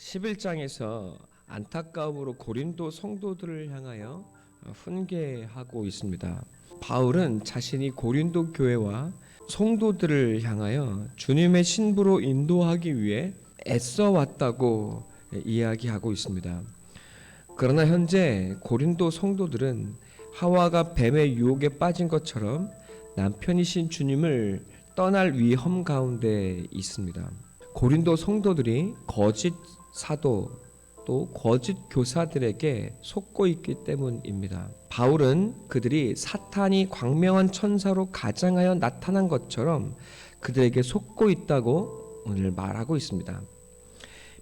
11장에서 안타까움으로 고린도 성도들을 향하여 훈계하고 있습니다. 바울은 자신이 고린도 교회와 성도들을 향하여 주님의 신부로 인도하기 위해 애써 왔다고 이야기하고 있습니다. 그러나 현재 고린도 성도들은 하와가 뱀의 유혹에 빠진 것처럼 남편이신 주님을 떠날 위험 가운데 있습니다. 고린도 성도들이 거짓 사도 또 거짓 교사들에게 속고 있기 때문입니다. 바울은 그들이 사탄이 광명한 천사로 가장하여 나타난 것처럼 그들에게 속고 있다고 오늘 말하고 있습니다.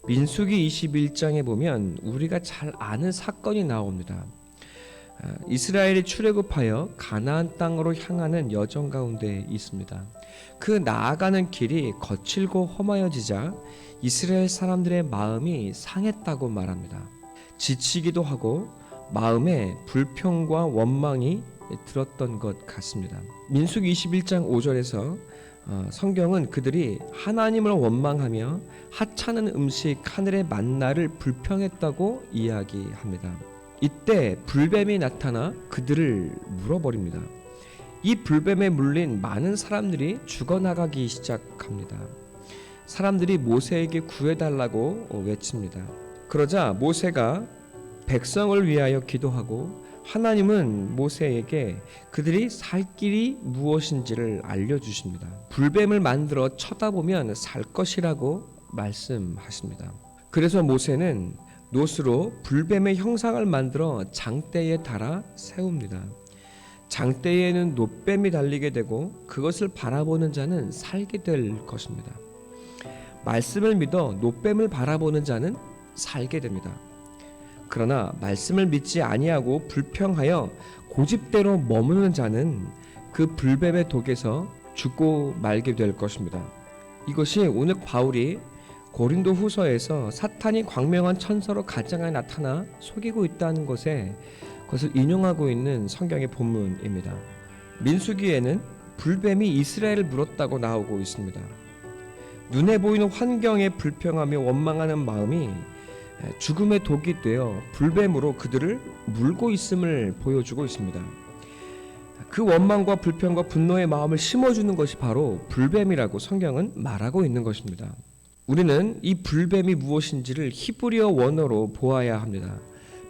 민수기 21장에 보면 우리가 잘 아는 사건이 나옵니다. 이스라엘이 출애굽하여 가나안 땅으로 향하는 여정 가운데 있습니다. 그 나아가는 길이 거칠고 험하여지자 이스라엘 사람들의 마음이 상했다고 말합니다. 지치기도 하고 마음에 불평과 원망이 들었던 것 같습니다. 민수기 21장 5절에서 성경은 그들이 하나님을 원망하며 하찮은 음식 하늘의 만나를 불평했다고 이야기합니다. 이때 불뱀이 나타나 그들을 물어버립니다. 이 불뱀에 물린 많은 사람들이 죽어나가기 시작합니다. 사람들이 모세에게 구해달라고 외칩니다. 그러자 모세가 백성을 위하여 기도하고 하나님은 모세에게 그들이 살 길이 무엇인지를 알려주십니다. 불뱀을 만들어 쳐다보면 살 것이라고 말씀하십니다. 그래서 모세는 놋으로 불뱀의 형상을 만들어 장대에 달아 세웁니다. 장대에는 놋뱀이 달리게 되고 그것을 바라보는 자는 살게 될 것입니다. 말씀을 믿어 놋뱀을 바라보는 자는 살게 됩니다. 그러나 말씀을 믿지 아니하고 불평하여 고집대로 머무는 자는 그 불뱀의 독에서 죽고 말게 될 것입니다. 이것이 오늘 바울이 고린도 후서에서 사탄이 광명한 천사로 가장하여 나타나 속이고 있다는 것에 그것을 인용하고 있는 성경의 본문입니다. 민수기에는 불뱀이 이스라엘을 물었다고 나오고 있습니다. 눈에 보이는 환경에 불평하며 원망하는 마음이 죽음의 독이 되어 불뱀으로 그들을 물고 있음을 보여주고 있습니다. 그 원망과 불평과 분노의 마음을 심어주는 것이 바로 불뱀이라고 성경은 말하고 있는 것입니다. 우리는 이 불뱀이 무엇인지를 히브리어 원어로 보아야 합니다.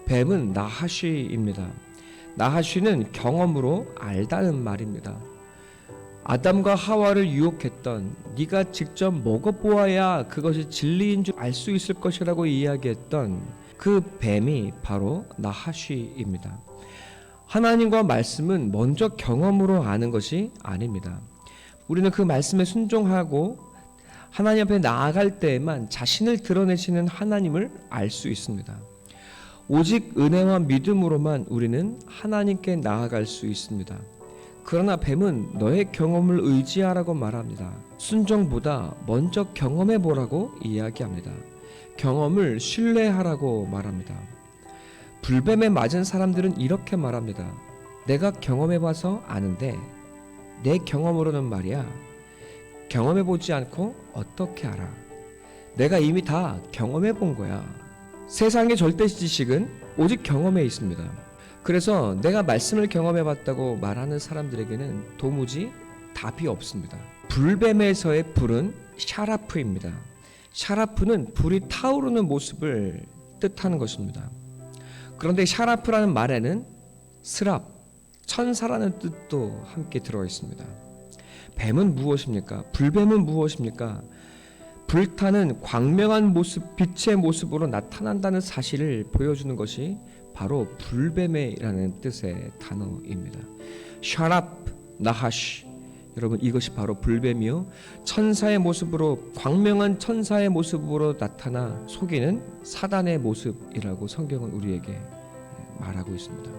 뱀은 나하쉬입니다. 나하쉬는 경험으로 알다는 말입니다. 아담과 하와를 유혹했던 네가 직접 먹어보아야 그것이 진리인 줄 알 수 있을 것이라고 이야기했던 그 뱀이 바로 나하쉬입니다. 하나님과 말씀은 먼저 경험으로 아는 것이 아닙니다. 우리는 그 말씀에 순종하고 하나님 앞에 나아갈 때에만 자신을 드러내시는 하나님을 알 수 있습니다. 오직 은혜와 믿음으로만 우리는 하나님께 나아갈 수 있습니다. 그러나 뱀은 너의 경험을 의지하라고 말합니다. 순종보다 먼저 경험해보라고 이야기합니다. 경험을 신뢰하라고 말합니다. 불뱀에 맞은 사람들은 이렇게 말합니다. 내가 경험해봐서 아는데 내 경험으로는 말이야. 경험해보지 않고 어떻게 알아? 내가 이미 다 경험해본 거야. 세상의 절대 지식은 오직 경험에 있습니다. 그래서 내가 말씀을 경험해봤다고 말하는 사람들에게는 도무지 답이 없습니다. 불뱀에서의 불은 샤라프입니다. 샤라프는 불이 타오르는 모습을 뜻하는 것입니다. 그런데 샤라프라는 말에는 스랍, 천사라는 뜻도 함께 들어 있습니다. 뱀은 무엇입니까? 불뱀은 무엇입니까? 불타는 광명한 모습, 빛의 모습으로 나타난다는 사실을 보여주는 것이 바로 불뱀이라는 뜻의 단어입니다. 샤랍, 나하쉬. 여러분, 이것이 바로 불뱀이요, 천사의 모습으로, 광명한 천사의 모습으로 나타나 속이는 사단의 모습이라고 성경은 우리에게 말하고 있습니다.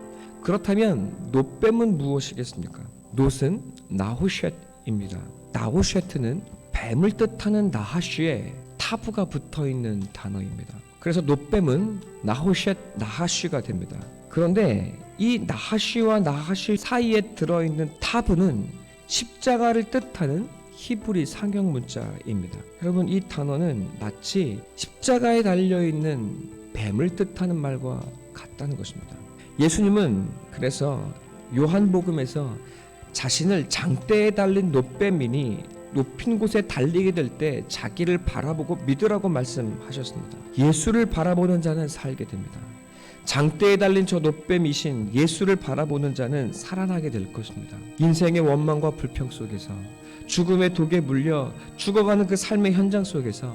그렇다면 놋뱀은 무엇이겠습니까? 놋은 나호셋입니다. 나호셋은 뱀을 뜻하는 나하쉬에 타부가 붙어있는 단어입니다. 그래서 놋뱀은 나호셋, 나하쉬가 됩니다. 그런데 이 나하쉬와 나하쉬 사이에 들어있는 타부는 십자가를 뜻하는 히브리 상형 문자입니다. 여러분, 이 단어는 마치 십자가에 달려있는 뱀을 뜻하는 말과 같다는 것입니다. 예수님은 그래서 요한복음에서 자신을 장대에 달린 놋뱀이니 높은 곳에 달리게 될 때 자기를 바라보고 믿으라고 말씀하셨습니다. 예수를 바라보는 자는 살게 됩니다. 장대에 달린 저 놋뱀이신 예수를 바라보는 자는 살아나게 될 것입니다. 인생의 원망과 불평 속에서, 죽음의 독에 물려 죽어가는 그 삶의 현장 속에서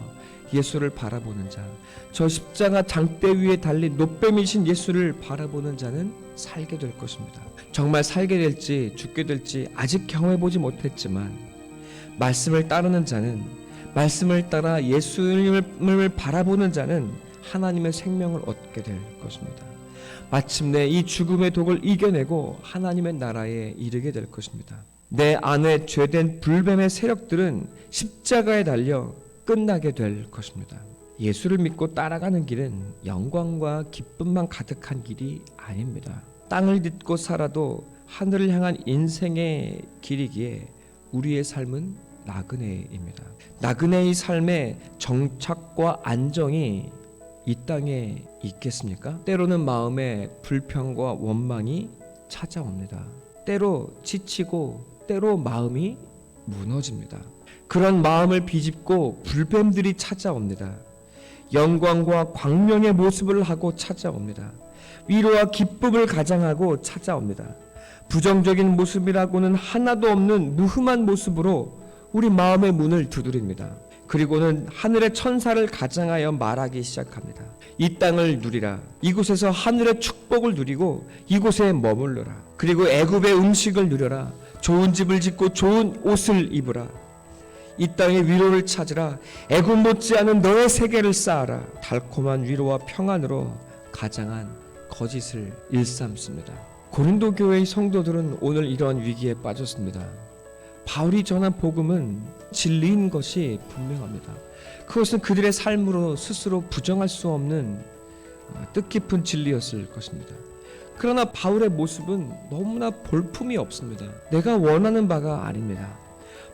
예수를 바라보는 자, 저 십자가 장대 위에 달린 놋뱀이신 예수를 바라보는 자는 살게 될 것입니다. 정말 살게 될지 죽게 될지 아직 경험해보지 못했지만 말씀을 따르는 자는, 말씀을 따라 예수님을 바라보는 자는 하나님의 생명을 얻게 될 것입니다. 마침내 이 죽음의 독을 이겨내고 하나님의 나라에 이르게 될 것입니다. 내 안에 죄된 불뱀의 세력들은 십자가에 달려 끝나게 될 것입니다. 예수를 믿고 따라가는 길은 영광과 기쁨만 가득한 길이 아닙니다. 땅을 딛고 살아도 하늘을 향한 인생의 길이기에 우리의 삶은 나그네입니다. 나그네의 삶의 정착과 안정이 이 땅에 있겠습니까? 때로는 마음에 불평과 원망이 찾아옵니다. 때로 지치고 때로 마음이 무너집니다. 그런 마음을 비집고 불뱀들이 찾아옵니다. 영광과 광명의 모습을 하고 찾아옵니다. 위로와 기쁨을 가장하고 찾아옵니다. 부정적인 모습이라고는 하나도 없는 무흠한 모습으로 우리 마음의 문을 두드립니다. 그리고는 하늘의 천사를 가장하여 말하기 시작합니다. 이 땅을 누리라. 이곳에서 하늘의 축복을 누리고 이곳에 머물러라. 그리고 애굽의 음식을 누려라. 좋은 집을 짓고 좋은 옷을 입으라. 이 땅의 위로를 찾으라. 애굽 못지않은 너의 세계를 쌓아라. 달콤한 위로와 평안으로 가장한 거짓을 일삼습니다. 고린도 교회의 성도들은 오늘 이러한 위기에 빠졌습니다. 바울이 전한 복음은 진리인 것이 분명합니다. 그것은 그들의 삶으로 스스로 부정할 수 없는 뜻깊은 진리였을 것입니다. 그러나 바울의 모습은 너무나 볼품이 없습니다. 내가 원하는 바가 아닙니다.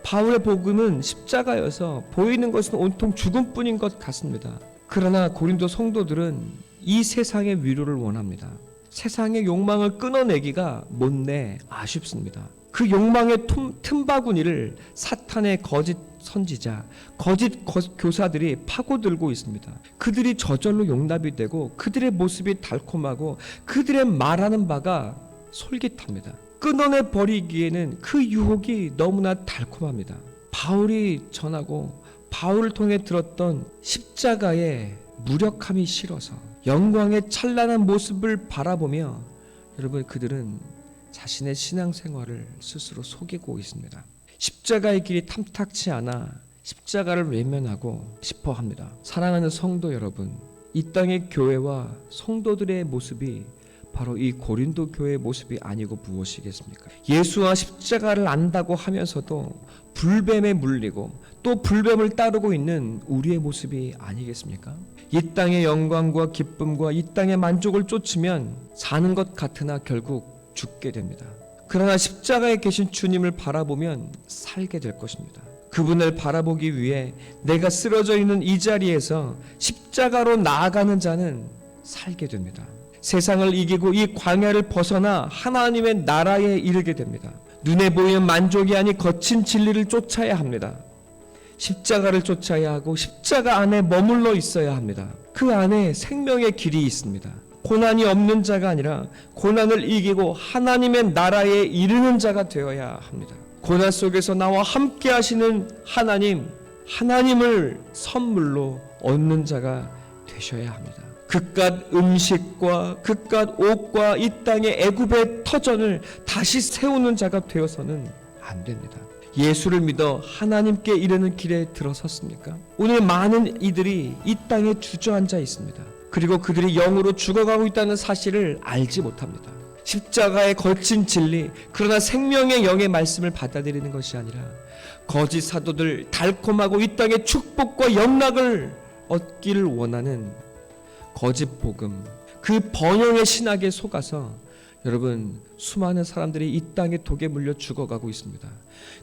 바울의 복음은 십자가여서 보이는 것은 온통 죽음뿐인 것 같습니다. 그러나 고린도 성도들은 이 세상의 위로를 원합니다. 세상의 욕망을 끊어내기가 못내 아쉽습니다. 그 욕망의 틈바구니를 사탄의 거짓 선지자, 거짓 교사들이 파고들고 있습니다. 그들이 저절로 용납이 되고 그들의 모습이 달콤하고 그들의 말하는 바가 솔깃합니다. 끊어내 버리기에는 그 유혹이 너무나 달콤합니다. 바울이 전하고 바울을 통해 들었던 십자가의 무력함이 싫어서 영광의 찬란한 모습을 바라보며 여러분, 그들은 자신의 신앙생활을 스스로 속이고 있습니다. 십자가의 길이 탐탁치 않아 십자가를 외면하고 싶어 합니다. 사랑하는 성도 여러분, 이 땅의 교회와 성도들의 모습이 바로 이 고린도 교회의 모습이 아니고 무엇이겠습니까? 예수와 십자가를 안다고 하면서도 불뱀에 물리고 또 불뱀을 따르고 있는 우리의 모습이 아니겠습니까? 이 땅의 영광과 기쁨과 이 땅의 만족을 쫓으면 사는 것 같으나 결국 죽게 됩니다. 그러나 십자가에 계신 주님을 바라보면 살게 될 것입니다. 그분을 바라보기 위해 내가 쓰러져 있는 이 자리에서 십자가로 나아가는 자는 살게 됩니다. 세상을 이기고 이 광야를 벗어나 하나님의 나라에 이르게 됩니다. 눈에 보이는 만족이 아닌 거친 진리를 쫓아야 합니다. 십자가를 쫓아야 하고 십자가 안에 머물러 있어야 합니다. 그 안에 생명의 길이 있습니다. 고난이 없는 자가 아니라 고난을 이기고 하나님의 나라에 이르는 자가 되어야 합니다. 고난 속에서 나와 함께 하시는 하나님을 선물로 얻는 자가 되셔야 합니다. 그깟 음식과 그깟 옷과 이 땅의 애굽의 터전을 다시 세우는 자가 되어서는 안 됩니다. 예수를 믿어 하나님께 이르는 길에 들어섰습니까? 오늘 많은 이들이 이 땅에 주저앉아 있습니다. 그리고 그들이 영으로 죽어가고 있다는 사실을 알지 못합니다. 십자가의 거친 진리, 그러나 생명의 영의 말씀을 받아들이는 것이 아니라 거짓 사도들, 달콤하고 이 땅의 축복과 영락을 얻기를 원하는 거짓 복음, 그 번영의 신학에 속아서 여러분, 수많은 사람들이 이 땅의 독에 물려 죽어가고 있습니다.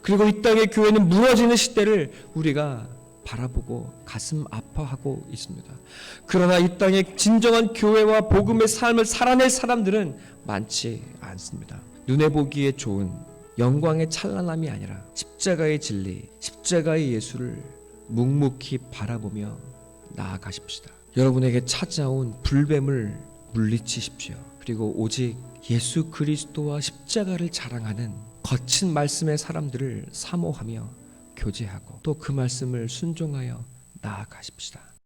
그리고 이 땅의 교회는 무너지는 시대를 우리가 바라보고 가슴 아파하고 있습니다. 그러나 이 땅의 진정한 교회와 복음의 삶을 살아낼 사람들은 많지 않습니다. 눈에 보기에 좋은 영광의 찬란함이 아니라 십자가의 진리, 십자가의 예수를 묵묵히 바라보며 나아가십시다. 여러분에게 찾아온 불뱀을 물리치십시오. 그리고 오직 예수 그리스도와 십자가를 자랑하는 거친 말씀의 사람들을 사모하며 교제하고 또 그 말씀을 순종하여 나아가십시다.